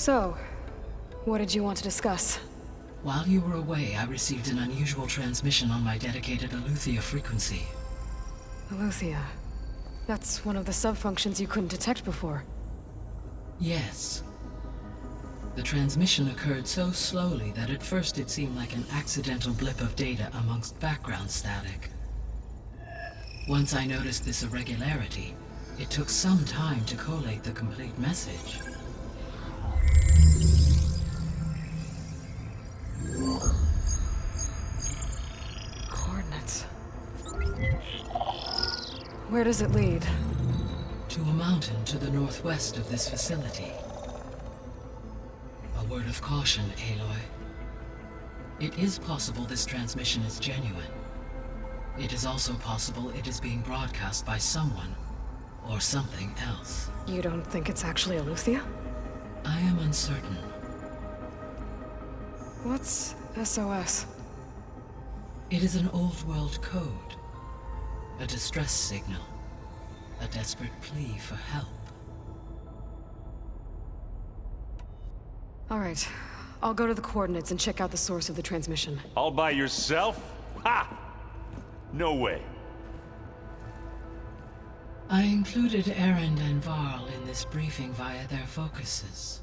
So, what did you want to discuss? While you were away, I received an unusual transmission on my dedicated Eleuthia frequency. Eleuthia. That's one of the sub-functions you couldn't detect before. Yes. The transmission occurred so slowly that at first it seemed like an accidental blip of data amongst background static. Once I noticed this irregularity, it took some time to collate the complete message. Coordinates. Where does it lead? To a mountain to the northwest of this facility. A word of caution, Aloy. It is possible this transmission is genuine. It is also possible it is being broadcast by someone or something else. You don't think it's actually Eleuthia? I am uncertain. What's SOS? It is an old world code. A distress signal. A desperate plea for help. All right. I'll go to the coordinates and check out the source of the transmission. All by yourself? Ha! No way. I included Erend and Varl in this briefing via their focuses.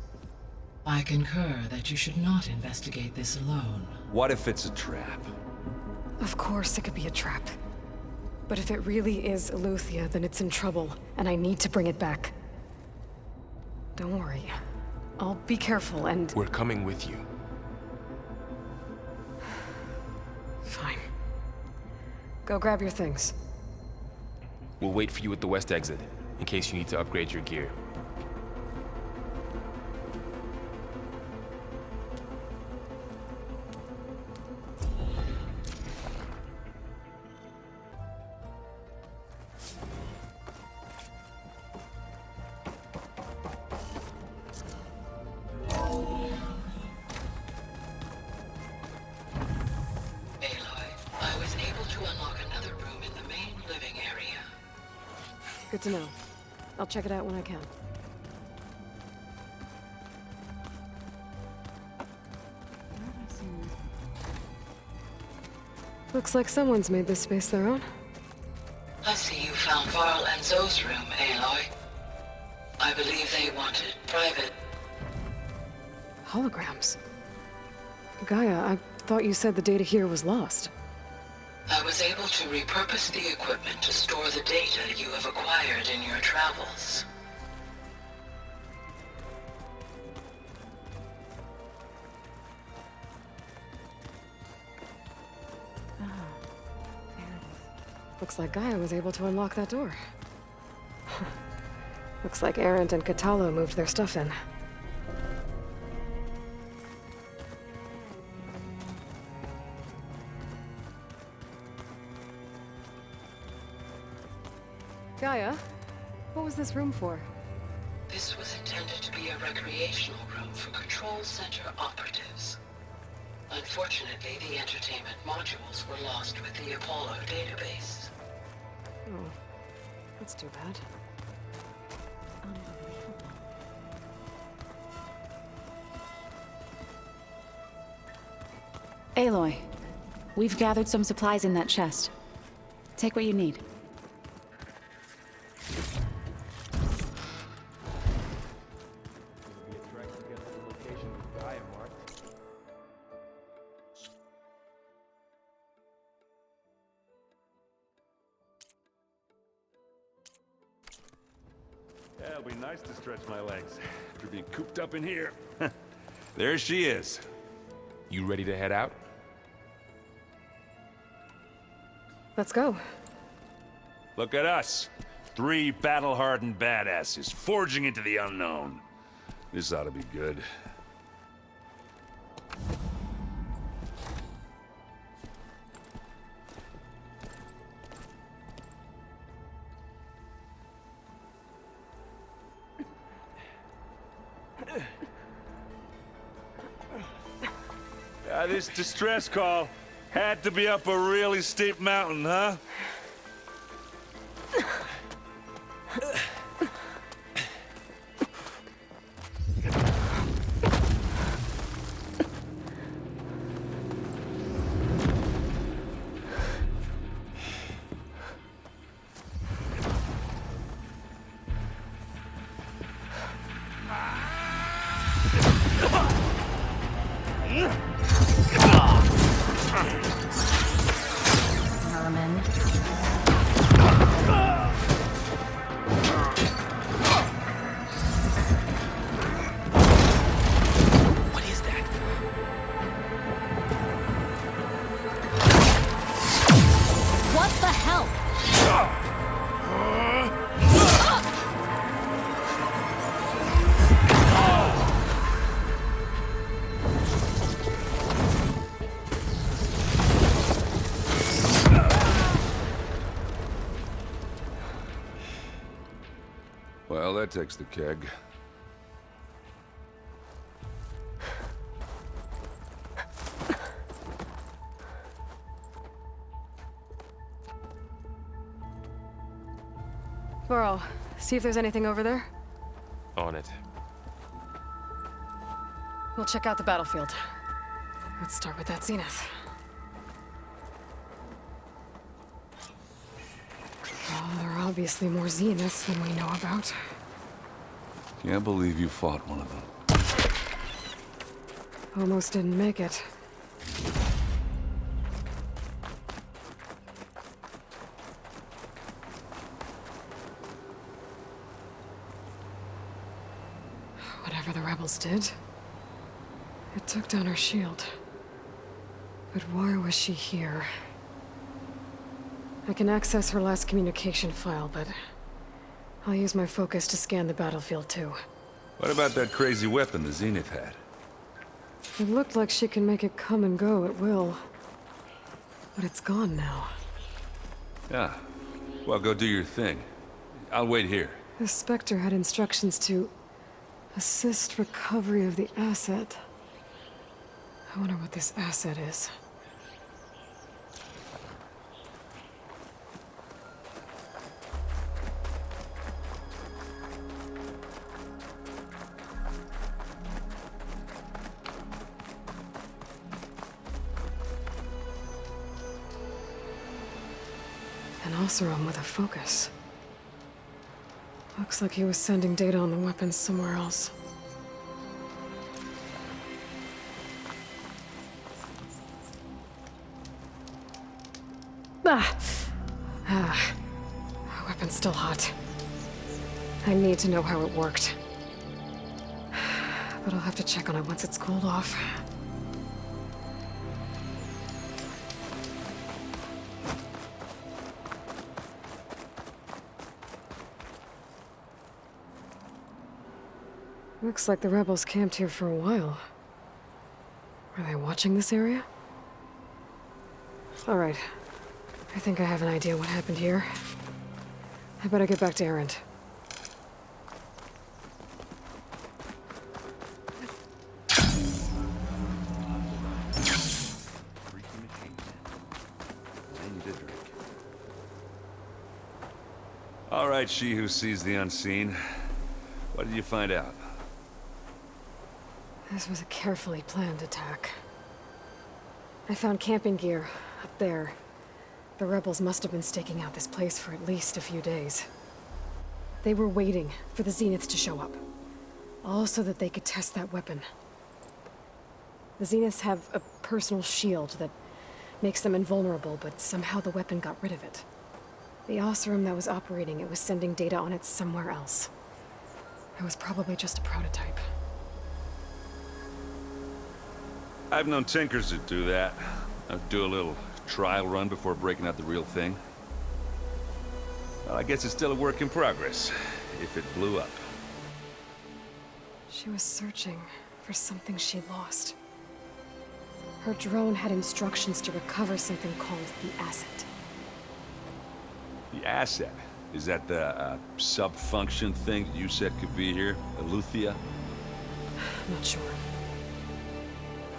I concur that you should not investigate this alone. What if it's a trap? Of course it could be a trap. But if it really is Eleuthia, then it's in trouble, and I need to bring it back. Don't worry. I'll be careful and... We're coming with you. Fine. Go grab your things. We'll wait for you at the west exit, in case you need to upgrade your gear. Good to know. I'll check it out when I can. Looks like someone's made this space their own. I see you found Varl and Zoe's room, Aloy. I believe they wanted private. Holograms. Gaia, I thought you said the data here was lost. I was able to repurpose the equipment to store the data you have acquired in your travels. Looks like Gaia was able to unlock that door. Looks like Erend and Kotallo moved their stuff in. Gaia, what was this room for? This was intended to be a recreational room for Control Center operatives. Unfortunately, the entertainment modules were lost with the Apollo database. Oh, that's too bad. Aloy, we've gathered some supplies in that chest. Take what you need. Yeah, it'll be nice to stretch my legs after being cooped up in here. There she is. You ready to head out? Let's go. Look at us. 3 battle-hardened badasses forging into the unknown. This ought to be good. This distress call had to be up a really steep mountain, huh? What the hell? Well, that takes the keg. Varl, see if there's anything over there. On it. We'll check out the battlefield. Let's start with that Zenith. Well, there are obviously more Zeniths than we know about. Can't believe you fought one of them. Almost didn't make it. Whatever the rebels did, it took down her shield. But why was she here? I can access her last communication file, but I'll use my focus to scan the battlefield too. What about that crazy weapon the Zenith had? It looked like she can make it come and go at will. But it's gone now. Yeah. Well, go do your thing. I'll wait here. The Spectre had instructions to assist recovery of the asset. I wonder what this asset is. An Oseram with a focus. Looks like he was sending data on the weapons somewhere else. Weapon's still hot. I need to know how it worked. But I'll have to check on it once it's cooled off. Looks like the rebels camped here for a while. Are they watching this area? All right. I think I have an idea what happened here. I better get back to Erend. All right, she who sees the unseen. What did you find out? This was a carefully planned attack. I found camping gear up there. The rebels must have been staking out this place for at least a few days. They were waiting for the Zeniths to show up. All so that they could test that weapon. The Zeniths have a personal shield that makes them invulnerable, but somehow the weapon got rid of it. The Oseram that was operating it was sending data on it somewhere else. It was probably just a prototype. I've known tinkers that do that. I'd do a little trial run before breaking out the real thing. Well, I guess it's still a work in progress, if it blew up. She was searching for something she lost. Her drone had instructions to recover something called the asset. The asset? Is that the sub-function thing that you said could be here? Eleuthia? I'm not sure.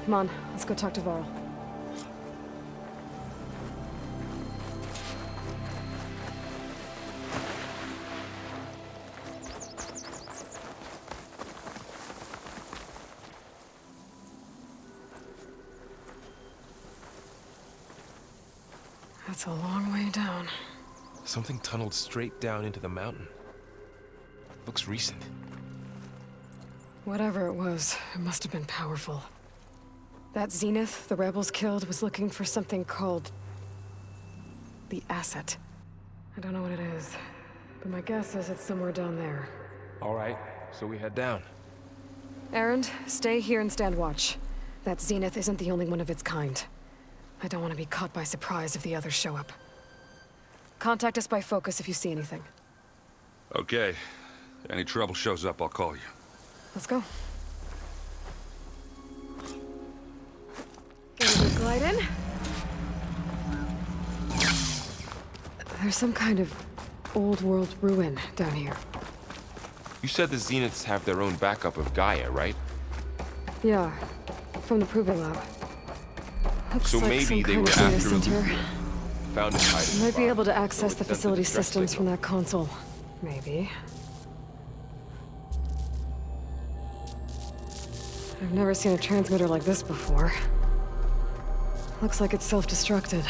Come on, let's go talk to Varl. That's a long way down. Something tunneled straight down into the mountain. Looks recent. Whatever it was, it must have been powerful. That Zenith the rebels killed was looking for something called the asset. I don't know what it is, but my guess is it's somewhere down there. All right, so we head down. Erend, stay here and stand watch. That Zenith isn't the only one of its kind. I don't want to be caught by surprise if the others show up. Contact us by focus if you see anything. Okay. Any trouble shows up, I'll call you. Let's go. Get a good glide in. There's some kind of old world ruin down here. You said the Zeniths have their own backup of Gaia, right? Yeah, from the Proving Lab. Looks So like maybe some they kind were of data after center. Found it hiding. Might be able to access the sent the facility distress systems from signal. that console. Maybe. I've never seen a transmitter like this before. Looks like it's self-destructed.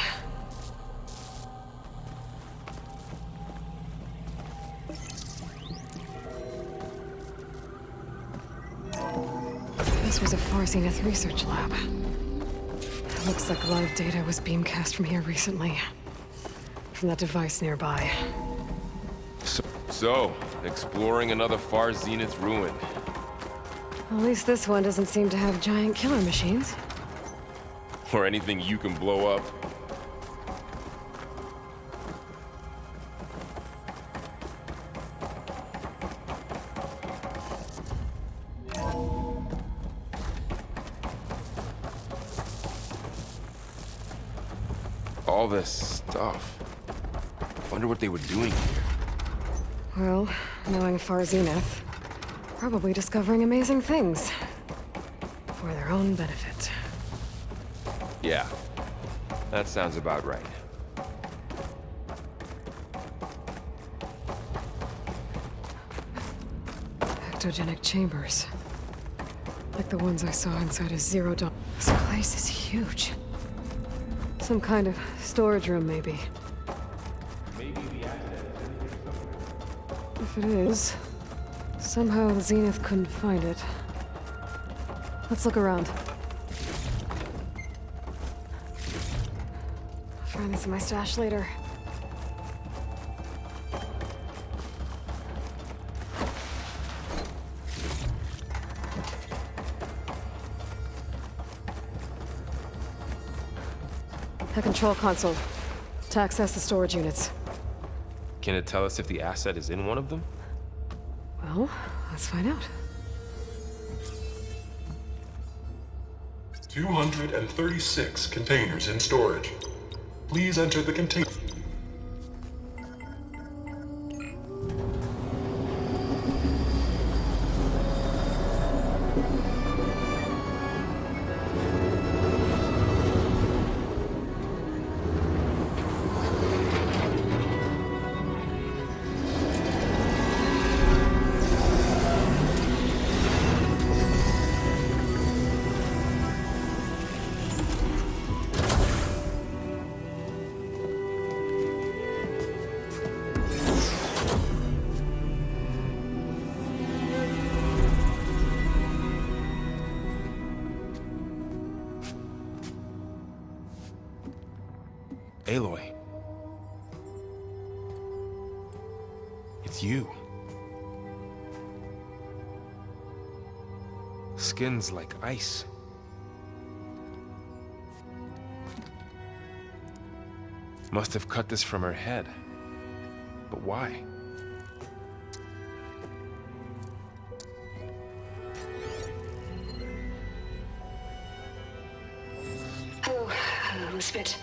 This was a Far Zenith research lab. It looks like a lot of data was beamcast from here recently. From that device nearby. So, exploring another Far Zenith ruin. At least this one doesn't seem to have giant killer machines. Or anything you can blow up. All this stuff. Wonder what they were doing here. Well, knowing Far Zenith, probably discovering amazing things. For their own benefit. Yeah, that sounds about right. Ectogenic chambers. Like the ones I saw inside a Zero Dawn. This place is huge. Some kind of storage room, maybe. If it is, somehow the Zenith couldn't find it. Let's look around. I'll find this in my stash later. A control console to access the storage units. Can it tell us if the asset is in one of them? Well, let's find out. 236 containers in storage. Please enter the container. Aloy. It's you. Skin's like ice. Must have cut this from her head. But why? Hello, Elizabeth.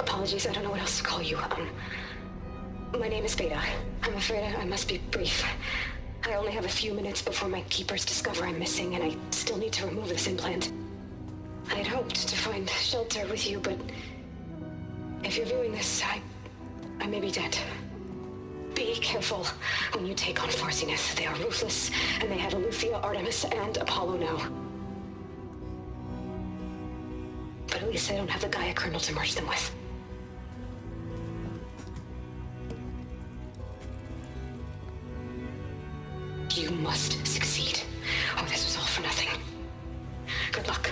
Apologies, I don't know what else to call you. My name is Beta. I'm afraid I must be brief. I only have a few minutes before my keepers discover I'm missing, and I still need to remove this implant. I had hoped to find shelter with you, but if you're viewing this, I may be dead. Be careful when you take on Far Zenith. They are ruthless, and they have Eleuthia, Artemis, and Apollo now. But at least I don't have the Gaia kernel to merge them with. You must succeed, or this was all for nothing. Good luck.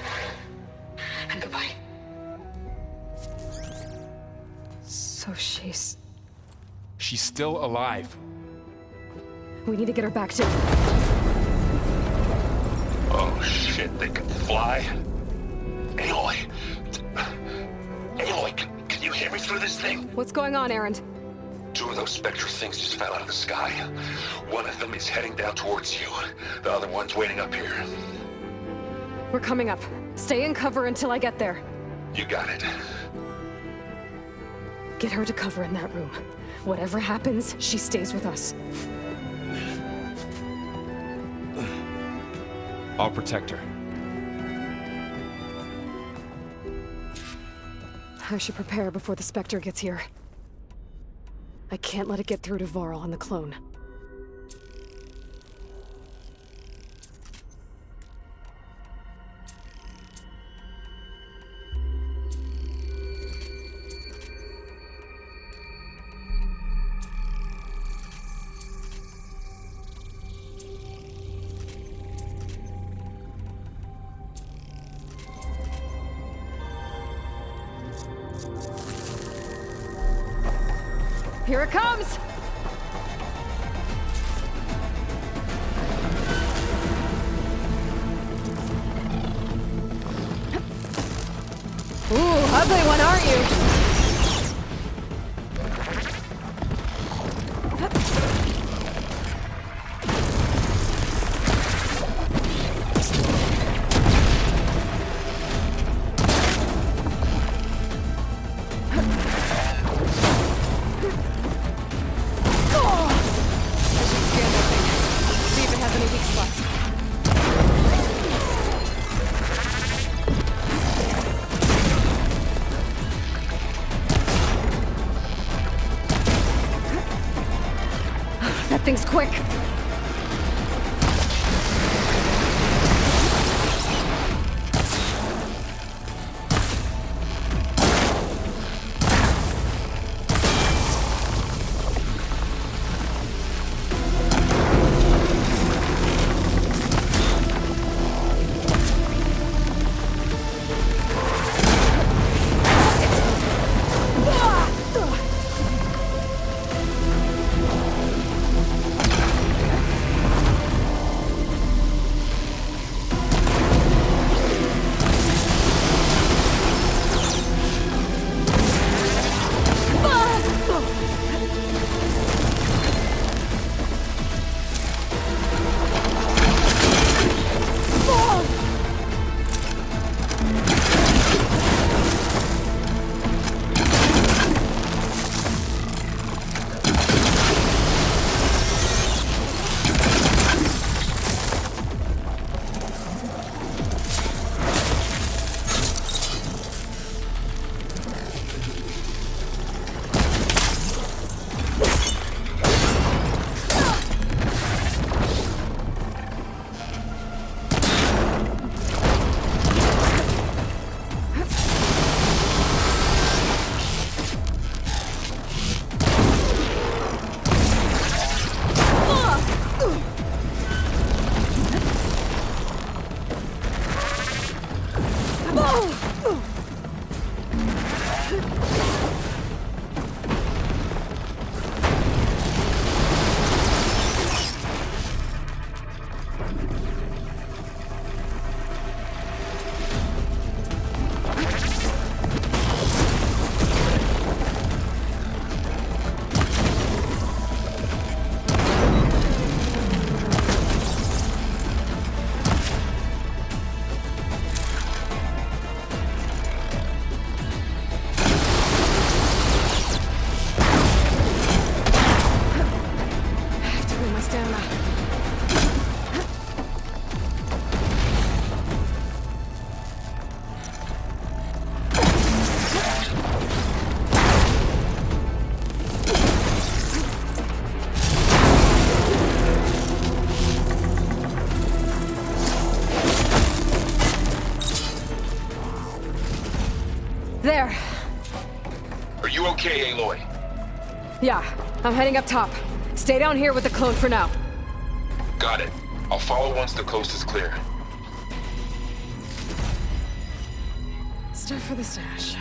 And goodbye. So she's... She's still alive. We need to get her back to... Oh shit, they can fly? Aloy! Aloy, can you hear me through this thing? What's going on, Erend? 2 of those Spectre things just fell out of the sky. One of them is heading down towards you. The other one's waiting up here. We're coming up. Stay in cover until I get there. You got it. Get her to cover in that room. Whatever happens, she stays with us. I'll protect her. I should prepare before the Spectre gets here. I can't let it get through to Varl and the clone. Here it comes! Ooh, ugly one, aren't you? That thing's quick. There. Are you okay, Aloy? Yeah, I'm heading up top. Stay down here with the clone for now. Got it. I'll follow once the coast is clear. Stuff for the stash.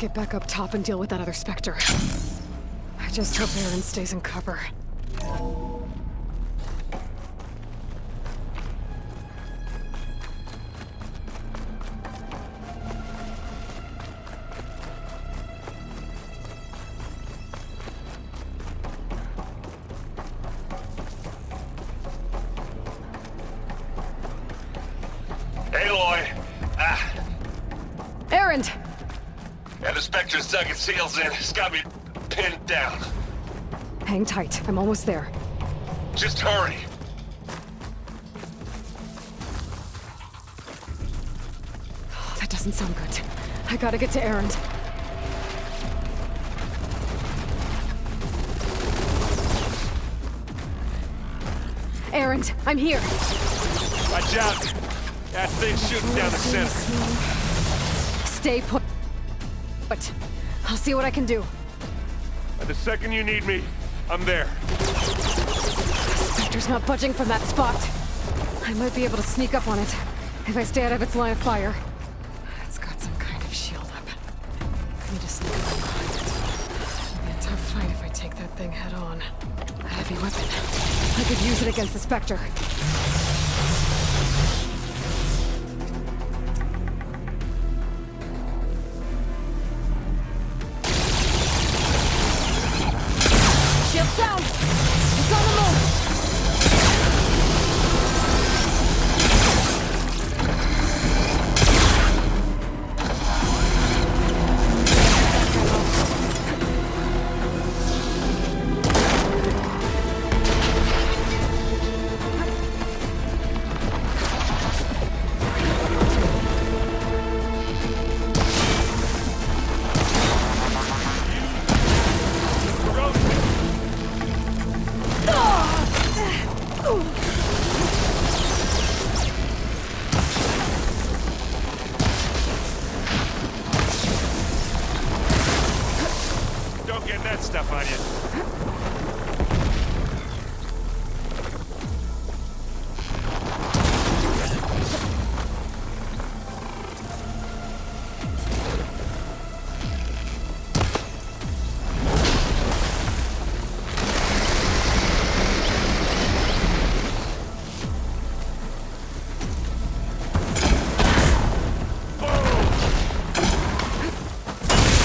get back up top and deal with that other Spectre. I just hope Aaron stays in cover. Aloy! Aaron! And the Spectre's dug its heels in. It's got me pinned down. Hang tight. I'm almost there. Just hurry. That doesn't sound good. I gotta get to Aaron. Aaron, I'm here. Watch out! That thing's shooting down the center. Stay put. But I'll see what I can do. And the second you need me, I'm there. Spectre's not budging from that spot. I might be able to sneak up on it if I stay out of its line of fire. It's got some kind of shield up. I need to sneak up behind it. It'll be a tough fight if I take that thing head on. A heavy weapon. I could use it against the Spectre. Shield down! It's on the move! Don't get that stuff on you.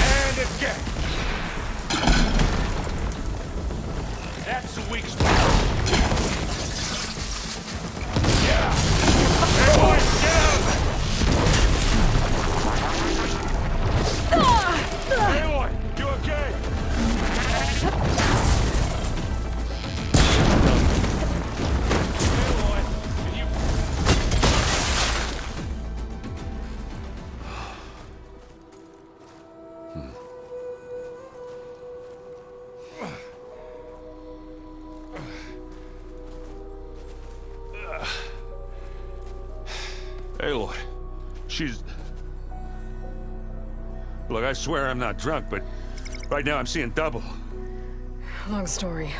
And again. That's the weak spot. Yeah. Hey, boys, get out! Hey, boy, you okay? Hey, boy, can you... Aloy, she's... Look, I swear I'm not drunk, but right now I'm seeing double. Long story,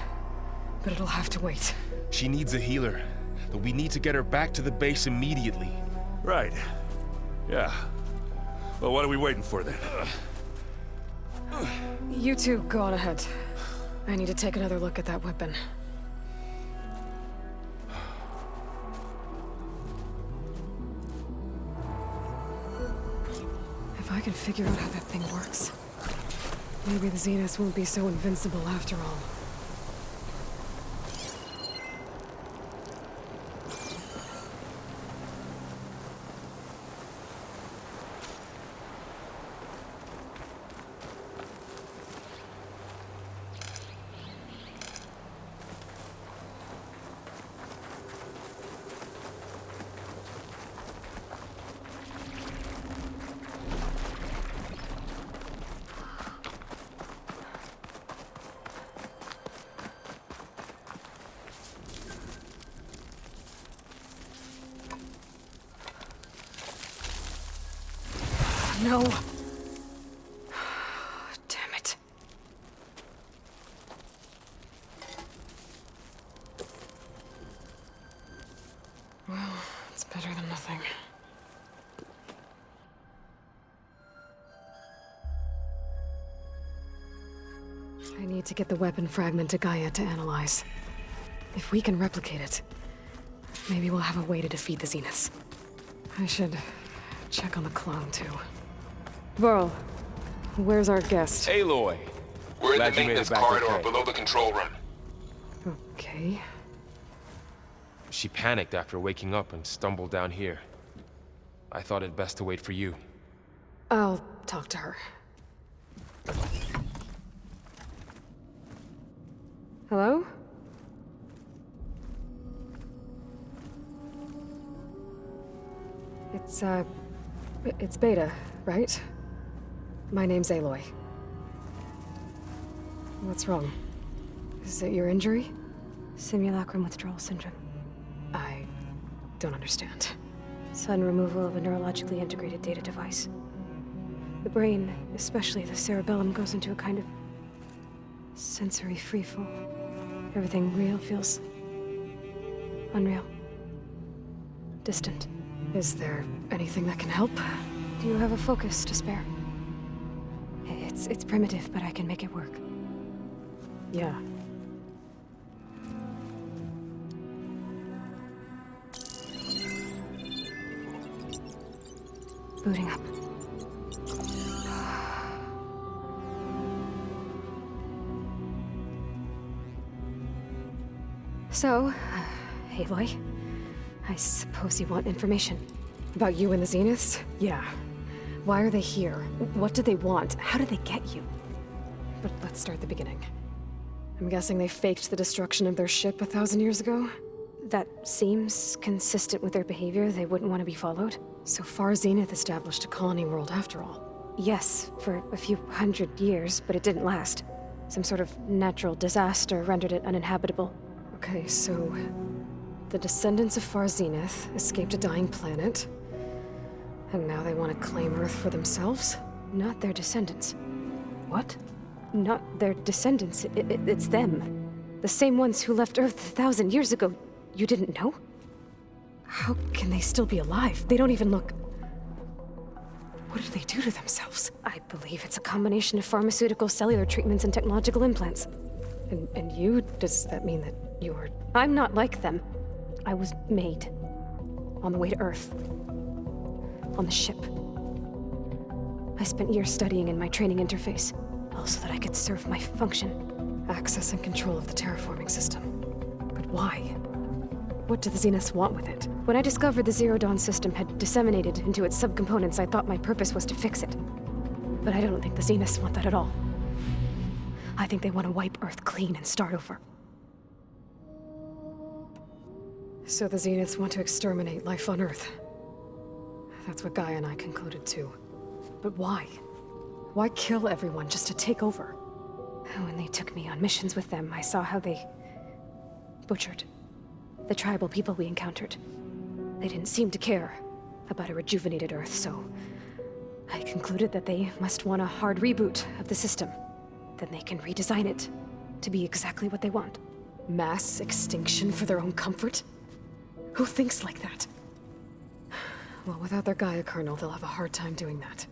but it'll have to wait. She needs a healer, but we need to get her back to the base immediately. Right. Yeah. Well, what are we waiting for then? You two go on ahead. I need to take another look at that weapon. If I can figure out how that thing works, maybe the Zeniths won't be so invincible after all. No. Damn it. Well, it's better than nothing. need to get the weapon fragment to Gaia to analyze. If we can replicate it, maybe we'll have a way to defeat the Zeniths. I should check on the clone, too. Varl, where's our guest? Aloy! We're in Glad the you made maintenance it back corridor okay. below the control room. Okay. She panicked after waking up and stumbled down here. I thought it best to wait for you. I'll talk to her. Hello? It's Beta, right? My name's Aloy. What's wrong? Is it your injury? Simulacrum withdrawal syndrome. I don't understand. Sudden removal of a neurologically integrated data device. The brain, especially the cerebellum, goes into a kind of sensory freefall. Everything real feels unreal. Distant. Is there anything that can help? Do you have a focus to spare? It's primitive, but I can make it work. Yeah. Booting up. So, Aloy, I suppose you want information. About you and the Zeniths? Yeah. Why are they here? What do they want? How did they get you? But let's start at the beginning. I'm guessing they faked the destruction of their ship 1,000 years ago? That seems consistent with their behavior. They wouldn't want to be followed. So Far Zenith established a colony world after all. Yes, for a few hundred years, but it didn't last. Some sort of natural disaster rendered it uninhabitable. Okay, so the descendants of Far Zenith escaped a dying planet, and now they want to claim Earth for themselves? Not their descendants. What? Not their descendants. It's them. The same ones who left Earth 1,000 years ago. You didn't know? How can they still be alive? They don't even look... What did they do to themselves? I believe it's a combination of pharmaceutical, cellular treatments, and technological implants. And you? Does that mean that you're... I'm not like them. I was made. On the way to Earth. On the ship. I spent years studying in my training interface, all so that I could serve my function. Access and control of the terraforming system. But why? What do the Zeniths want with it? When I discovered the Zero Dawn system had disseminated into its subcomponents, I thought my purpose was to fix it. But I don't think the Zeniths want that at all. I think they want to wipe Earth clean and start over. So the Zeniths want to exterminate life on Earth. That's what Gaia and I concluded too. But why? Why kill everyone just to take over? When they took me on missions with them, I saw how they butchered the tribal people we encountered. They didn't seem to care about a rejuvenated Earth, so I concluded that they must want a hard reboot of the system. Then they can redesign it to be exactly what they want. Mass extinction for their own comfort? Who thinks like that? Well, without their Gaia kernel, they'll have a hard time doing that.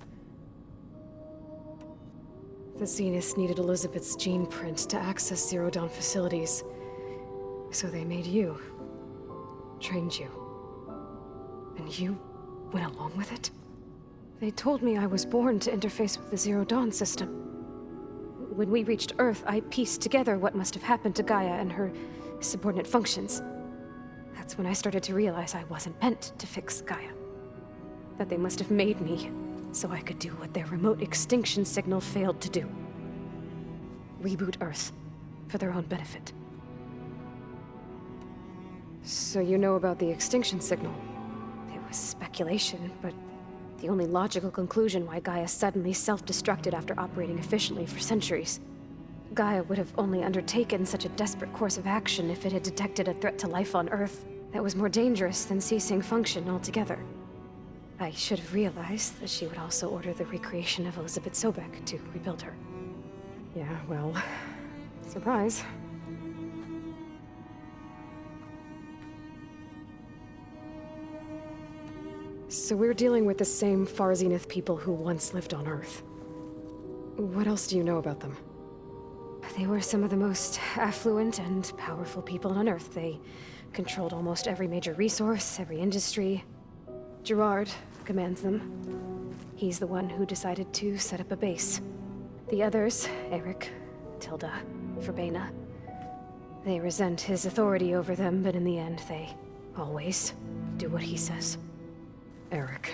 The Zeniths needed Elizabeth's gene print to access Zero Dawn facilities. So they made you. Trained you. And you went along with it? They told me I was born to interface with the Zero Dawn system. When we reached Earth, I pieced together what must have happened to Gaia and her subordinate functions. That's when I started to realize I wasn't meant to fix Gaia. That they must have made me so I could do what their remote extinction signal failed to do. Reboot Earth for their own benefit. So you know about the extinction signal? It was speculation, but the only logical conclusion why Gaia suddenly self-destructed after operating efficiently for centuries. Gaia would have only undertaken such a desperate course of action if it had detected a threat to life on Earth that was more dangerous than ceasing function altogether. I should have realized that she would also order the recreation of Elizabeth Sobek to rebuild her. Yeah, well, surprise. So we're dealing with the same Far Zenith people who once lived on Earth. What else do you know about them? They were some of the most affluent and powerful people on Earth. They controlled almost every major resource, every industry. Gerard commands them. He's the one who decided to set up a base. The others, Eric, Tilda, Verbena, they resent his authority over them, but in the end, they always do what he says. Eric.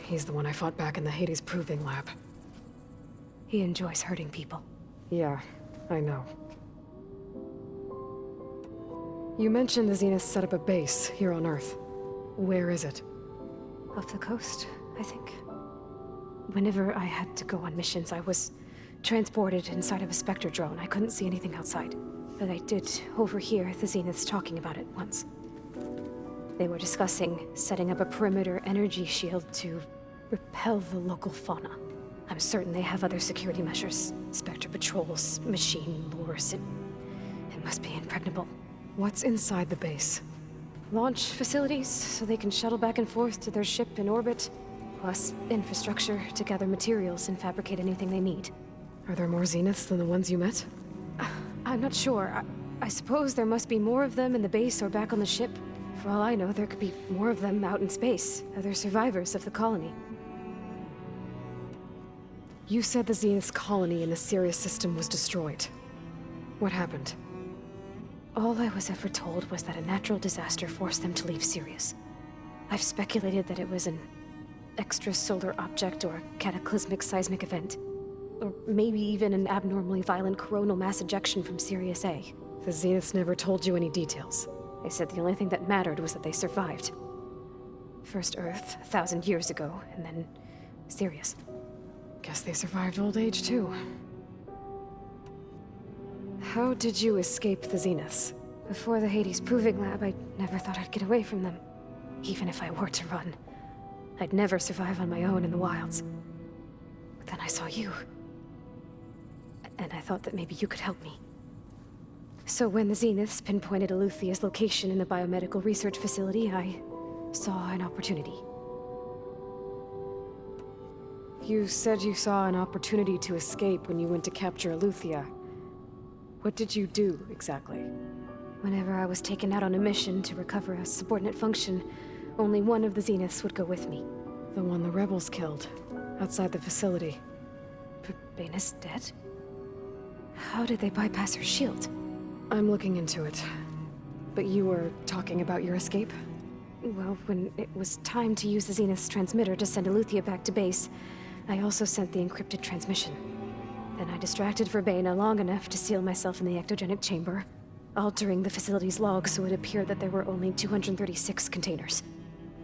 He's the one I fought back in the Hades Proving Lab. He enjoys hurting people. Yeah, I know. You mentioned the Zeniths set up a base here on Earth. Where is it? Off the coast, I think. Whenever I had to go on missions, I was transported inside of a Spectre drone. I couldn't see anything outside. But I did overhear the Zeniths talking about it once. They were discussing setting up a perimeter energy shield to repel the local fauna. I'm certain they have other security measures. Spectre patrols, machine lures. It must be impregnable. What's inside the base? Launch facilities, so they can shuttle back and forth to their ship in orbit. Plus, infrastructure to gather materials and fabricate anything they need. Are there more Zeniths than the ones you met? I'm not sure. I suppose there must be more of them in the base or back on the ship. For all I know, there could be more of them out in space, other survivors of the colony. You said the Zenith's colony in the Sirius system was destroyed. What happened? All I was ever told was that a natural disaster forced them to leave Sirius. I've speculated that it was an extrasolar object or cataclysmic seismic event. Or maybe even an abnormally violent coronal mass ejection from Sirius A. The Zeniths never told you any details. They said the only thing that mattered was that they survived. First Earth, 1,000 years ago, and then Sirius. Guess they survived old age, too. How did you escape the Zeniths? Before the Hades Proving Lab, I never thought I'd get away from them. Even if I were to run. I'd never survive on my own in the wilds. But then I saw you. And I thought that maybe you could help me. So when the Zeniths pinpointed Eluthia's location in the biomedical research facility, I saw an opportunity. You said you saw an opportunity to escape when you went to capture Eluthia. What did you do, exactly? Whenever I was taken out on a mission to recover a subordinate function, only one of the Zeniths would go with me. The one the rebels killed, outside the facility. Verbena's dead? How did they bypass her shield? I'm looking into it. But you were talking about your escape? Well, when it was time to use the Zenith's transmitter to send Eluthia back to base, I also sent the encrypted transmission. Then I distracted Verbena long enough to seal myself in the ectogenic chamber, altering the facility's log so it appeared that there were only 236 containers.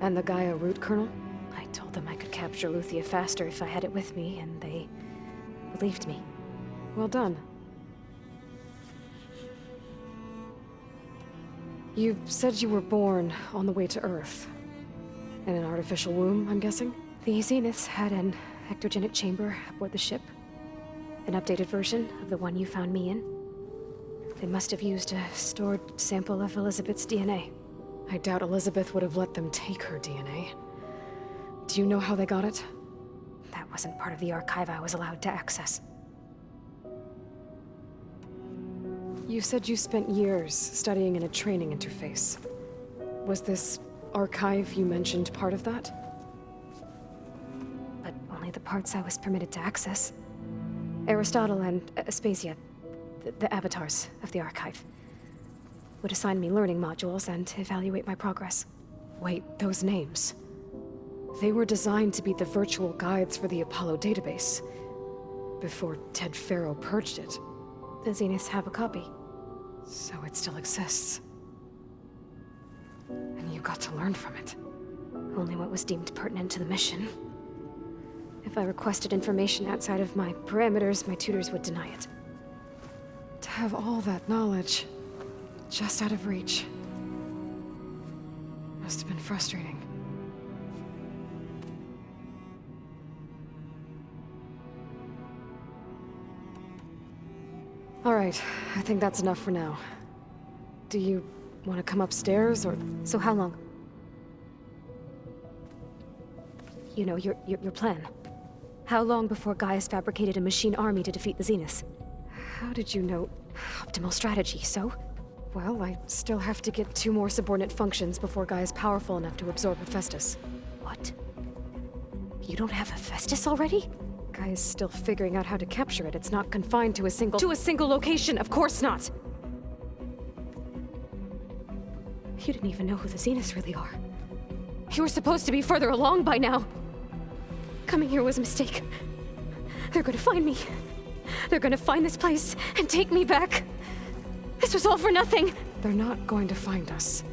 And the Gaia root kernel? I told them I could capture Eluthia faster if I had it with me, and they believed me. Well done. You said you were born on the way to Earth. In an artificial womb, I'm guessing? The Zeniths had an ectogenic chamber aboard the ship. An updated version of the one you found me in. They must have used a stored sample of Elizabeth's DNA. I doubt Elizabeth would have let them take her DNA. Do you know how they got it? That wasn't part of the archive I was allowed to access. You said you spent years studying in a training interface. Was this archive you mentioned part of that? But only the parts I was permitted to access. Aristotle and Aspasia, the avatars of the archive, would assign me learning modules and evaluate my progress. Wait, those names. They were designed to be the virtual guides for the Apollo database, before Ted Faro purged it. The Zeniths have a copy. So it still exists. And you got to learn from it. Only what was deemed pertinent to the mission. If I requested information outside of my parameters, my tutors would deny it. To have all that knowledge, just out of reach, must have been frustrating. All right, I think that's enough for now. Do you want to come upstairs, or... So how long? You know, your plan. How long before Gaius fabricated a machine army to defeat the Zeniths? How did you know? Optimal strategy, so? Well, I still have to get 2 more subordinate functions before Gaia's powerful enough to absorb Hephaestus. What? You don't have Hephaestus already? Gaia's still figuring out how to capture it. It's not confined to a single location, of course not! You didn't even know who the Zeniths really are. You were supposed to be further along by now! Coming here was a mistake. They're gonna find me. They're gonna find this place and take me back. This was all for nothing! They're not going to find us.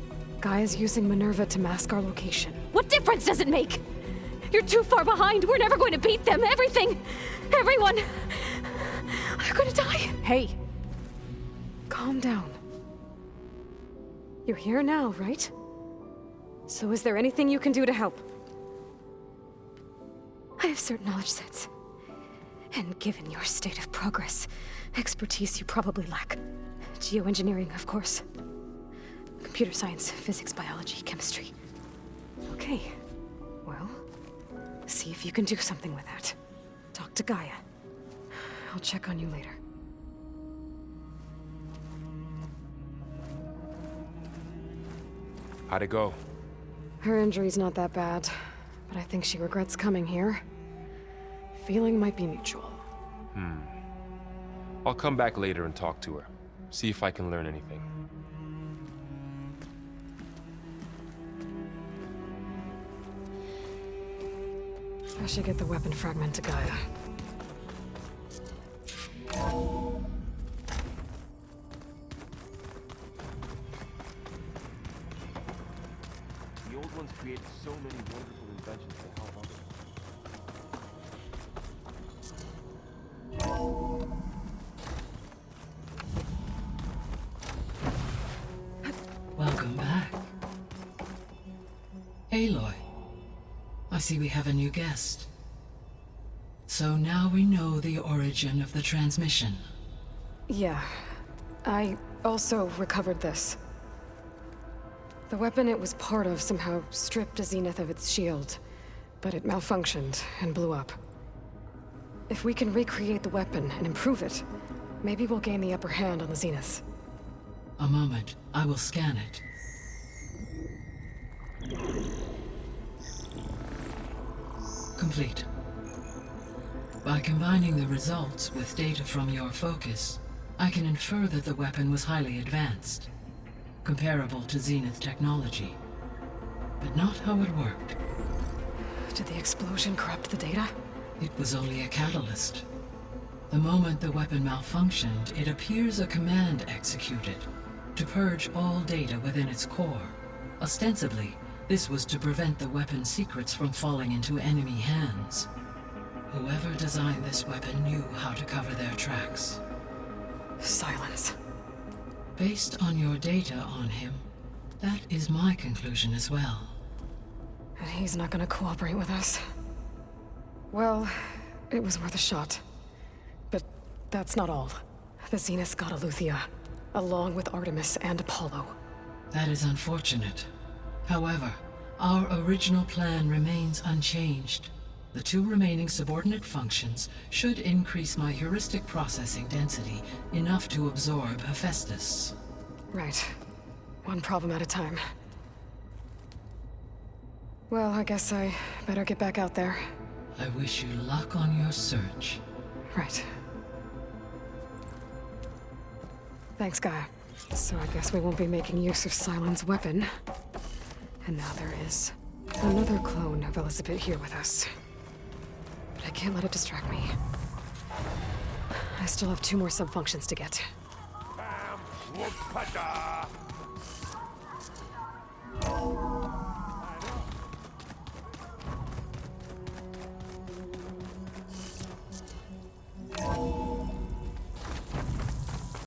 Gaia's using Minerva to mask our location. What difference does it make? You're too far behind. We're never going to beat them. Everything, everyone, are gonna die. Hey! Calm down. You're here now, right? So is there anything you can do to help? I have certain knowledge sets. And given your state of progress, expertise you probably lack. Geoengineering, of course. Computer science, physics, biology, chemistry. Okay. Well, see if you can do something with that. Talk to Gaia. I'll check on you later. How'd it go? Her injury's not that bad, but I think she regrets coming here. Feeling might be mutual. I'll come back later and talk to her. See if I can learn anything. I should get the weapon fragment to Gaia. The old ones created so many wonderful inventions to help others. Welcome back. Aloy, I see we have a new guest. So now we know the origin of the transmission. Yeah. I also recovered this. The weapon it was part of somehow stripped a Zenith of its shield, but it malfunctioned and blew up. If we can recreate the weapon and improve it, maybe we'll gain the upper hand on the Zeniths. A moment, I will scan it. Complete. By combining the results with data from your focus, I can infer that the weapon was highly advanced, comparable to Zenith technology, but not how it worked. Did the explosion corrupt the data? It was only a catalyst. The moment the weapon malfunctioned, it appears a command executed to purge all data within its core. Ostensibly, this was to prevent the weapon's secrets from falling into enemy hands. Whoever designed this weapon knew how to cover their tracks. Silence. Based on your data on him, that is my conclusion as well. And he's not gonna cooperate with us. Well, it was worth a shot. But that's not all. The Zeniths got Eleuthia, along with Artemis and Apollo. That is unfortunate. However, our original plan remains unchanged. The 2 remaining subordinate functions should increase my heuristic processing density enough to absorb Hephaestus. Right. One problem at a time. Well, I guess I better get back out there. I wish you luck on your search. Right. Thanks, Gaia. So I guess we won't be making use of Sylens' weapon. And now there is another clone of Elizabeth here with us. But I can't let it distract me. I still have 2 more subfunctions to get. Bam! Whoop-a-da!